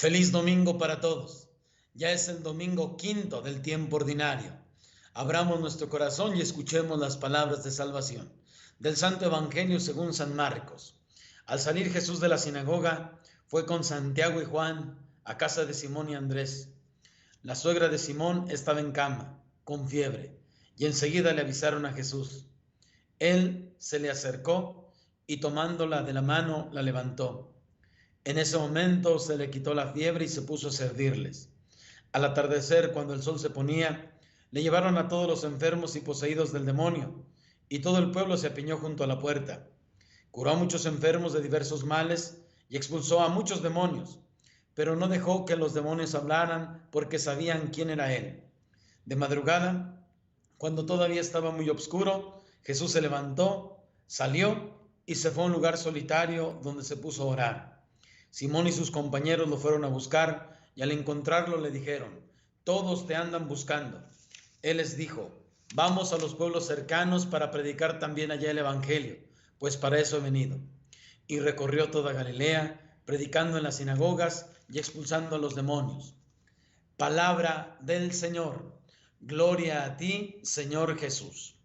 Feliz domingo para todos. Ya es el domingo quinto del tiempo ordinario. Abramos nuestro corazón y escuchemos las palabras de salvación del Santo Evangelio según San Marcos. Al salir Jesús de la sinagoga, fue con Santiago y Juan a casa de Simón y Andrés. La suegra de Simón estaba en cama, con fiebre, y enseguida le avisaron a Jesús. Él se le acercó y tomándola de la mano la levantó. En ese momento se le quitó la fiebre y se puso a servirles. Al atardecer, cuando el sol se ponía, le llevaron a todos los enfermos y poseídos del demonio, y todo el pueblo se apiñó junto a la puerta. Curó a muchos enfermos de diversos males y expulsó a muchos demonios, pero no dejó que los demonios hablaran porque sabían quién era él. De madrugada, cuando todavía estaba muy oscuro, Jesús se levantó, salió y se fue a un lugar solitario donde se puso a orar. Simón y sus compañeros lo fueron a buscar y al encontrarlo le dijeron: todos te andan buscando. Él les dijo: vamos a los pueblos cercanos para predicar también allá el evangelio, pues para eso he venido. Y recorrió toda Galilea, predicando en las sinagogas y expulsando a los demonios. Palabra del Señor. Gloria a ti, Señor Jesús.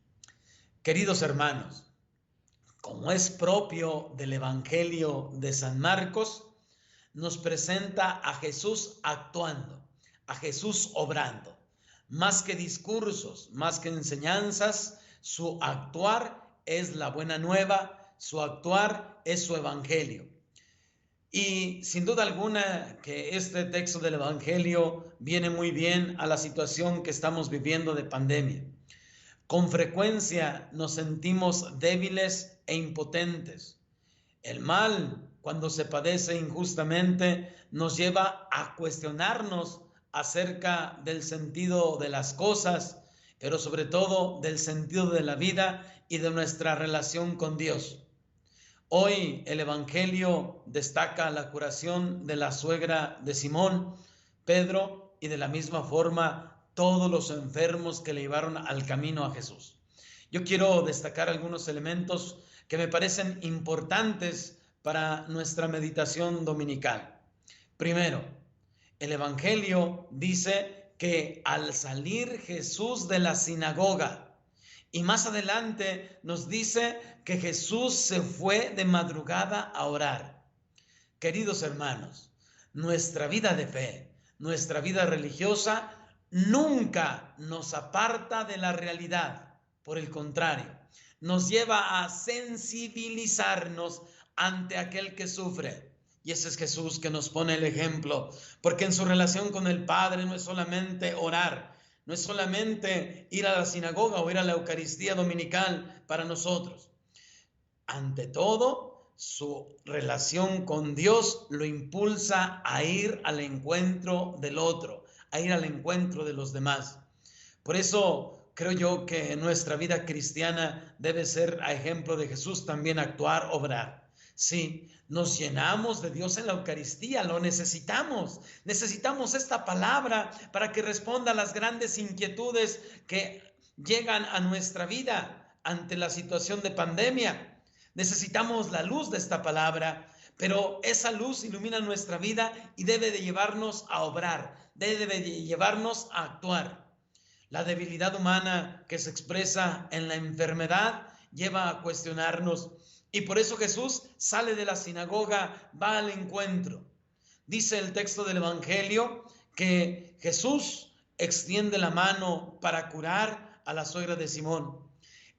Queridos hermanos, como es propio del Evangelio de San Marcos, nos presenta a Jesús actuando, a Jesús obrando. Más que discursos, más que enseñanzas, su actuar es la buena nueva, su actuar es su evangelio. Y sin duda alguna que este texto del evangelio viene muy bien a la situación que estamos viviendo de pandemia. Con frecuencia nos sentimos débiles e impotentes. El mal, cuando se padece injustamente, nos lleva a cuestionarnos acerca del sentido de las cosas, pero sobre todo del sentido de la vida y de nuestra relación con Dios. Hoy el Evangelio destaca la curación de la suegra de Simón, Pedro, y de la misma forma todos los enfermos que le llevaron al camino a Jesús. Yo quiero destacar algunos elementos que me parecen importantes para nuestra meditación dominical. Primero, el Evangelio dice que al salir Jesús de la sinagoga, y más adelante nos dice que Jesús se fue de madrugada a orar. Queridos hermanos, nuestra vida de fe, nuestra vida religiosa nunca nos aparta de la realidad. Por el contrario, nos lleva a sensibilizarnos ante aquel que sufre. Y ese es Jesús que nos pone el ejemplo, porque en su relación con el Padre no es solamente orar, no es solamente ir a la sinagoga o ir a la Eucaristía dominical para nosotros. Ante todo, su relación con Dios lo impulsa a ir al encuentro del otro, a ir al encuentro de los demás. Por eso creo yo que nuestra vida cristiana debe ser a ejemplo de Jesús también actuar, obrar. Sí, nos llenamos de Dios en la Eucaristía, lo necesitamos. Necesitamos esta palabra para que responda a las grandes inquietudes que llegan a nuestra vida ante la situación de pandemia. Necesitamos la luz de esta palabra, pero esa luz ilumina nuestra vida y debe de llevarnos a obrar, debe de llevarnos a actuar. La debilidad humana que se expresa en la enfermedad lleva a cuestionarnos. Y por eso Jesús sale de la sinagoga, va al encuentro. Dice el texto del Evangelio que Jesús extiende la mano para curar a la suegra de Simón.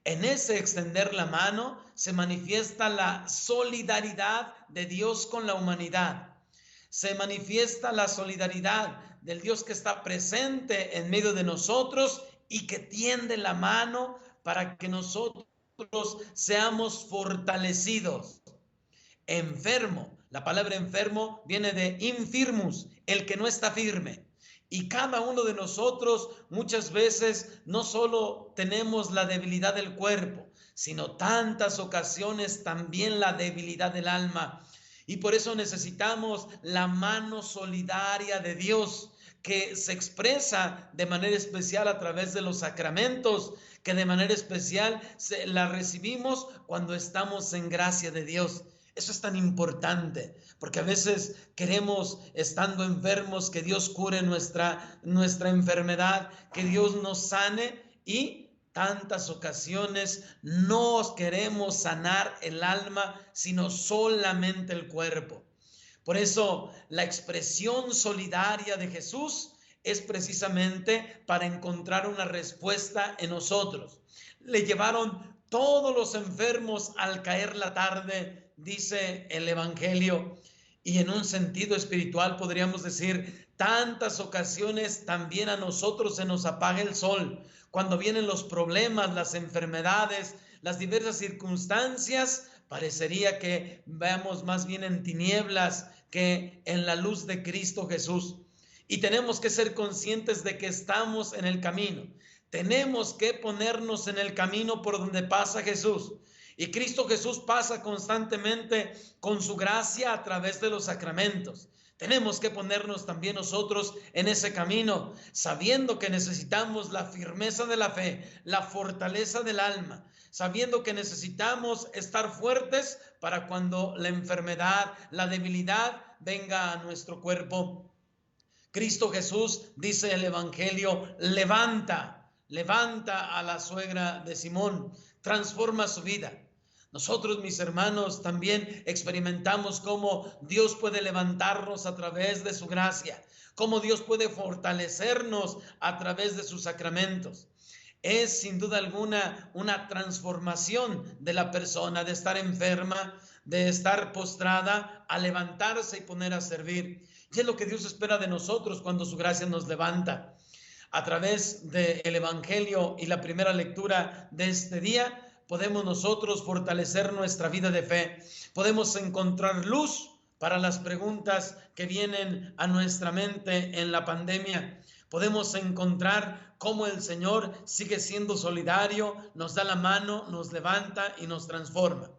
En ese extender la mano se manifiesta la solidaridad de Dios con la humanidad. Se manifiesta la solidaridad del Dios que está presente en medio de nosotros y que tiende la mano para que nosotros seamos fortalecidos. Enfermo, la palabra enfermo viene de infirmus, el que no está firme. Y cada uno de nosotros muchas veces no solo tenemos la debilidad del cuerpo, sino tantas ocasiones también la debilidad del alma. Y por eso necesitamos la mano solidaria de Dios, que se expresa de manera especial a través de los sacramentos, que de manera especial la recibimos cuando estamos en gracia de Dios. Eso es tan importante, porque a veces queremos, estando enfermos, que Dios cure nuestra enfermedad, que Dios nos sane, y tantas ocasiones no queremos sanar el alma, sino solamente el cuerpo. Por eso la expresión solidaria de Jesús es precisamente para encontrar una respuesta en nosotros. Le llevaron todos los enfermos al caer la tarde, dice el Evangelio, y en un sentido espiritual podríamos decir, tantas ocasiones también a nosotros se nos apaga el sol. Cuando vienen los problemas, las enfermedades, las diversas circunstancias, parecería que veamos más bien en tinieblas que en la luz de Cristo Jesús. Y tenemos que ser conscientes de que estamos en el camino. Tenemos que ponernos en el camino por donde pasa Jesús. Y Cristo Jesús pasa constantemente con su gracia a través de los sacramentos. Tenemos que ponernos también nosotros en ese camino, sabiendo que necesitamos la firmeza de la fe, la fortaleza del alma, sabiendo que necesitamos estar fuertes para cuando la enfermedad, la debilidad venga a nuestro cuerpo. Cristo Jesús, dice el Evangelio, levanta a la suegra de Simón, transforma su vida. Nosotros, mis hermanos, también experimentamos cómo Dios puede levantarnos a través de su gracia, cómo Dios puede fortalecernos a través de sus sacramentos. Es sin duda alguna una transformación de la persona, de estar enferma, de estar postrada, a levantarse y poner a servir. Y es lo que Dios espera de nosotros cuando su gracia nos levanta. A través del Evangelio y la primera lectura de este día, podemos nosotros fortalecer nuestra vida de fe. Podemos encontrar luz para las preguntas que vienen a nuestra mente en la pandemia. Podemos encontrar cómo el Señor sigue siendo solidario, nos da la mano, nos levanta y nos transforma.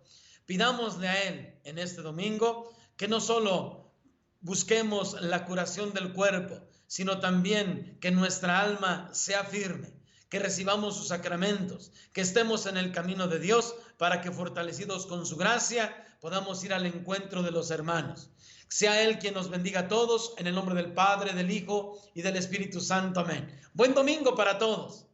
Pidámosle a Él en este domingo que no solo busquemos la curación del cuerpo, sino también que nuestra alma sea firme, que recibamos sus sacramentos, que estemos en el camino de Dios para que, fortalecidos con su gracia, podamos ir al encuentro de los hermanos. Sea Él quien nos bendiga a todos, en el nombre del Padre, del Hijo y del Espíritu Santo. Amén. Buen domingo para todos.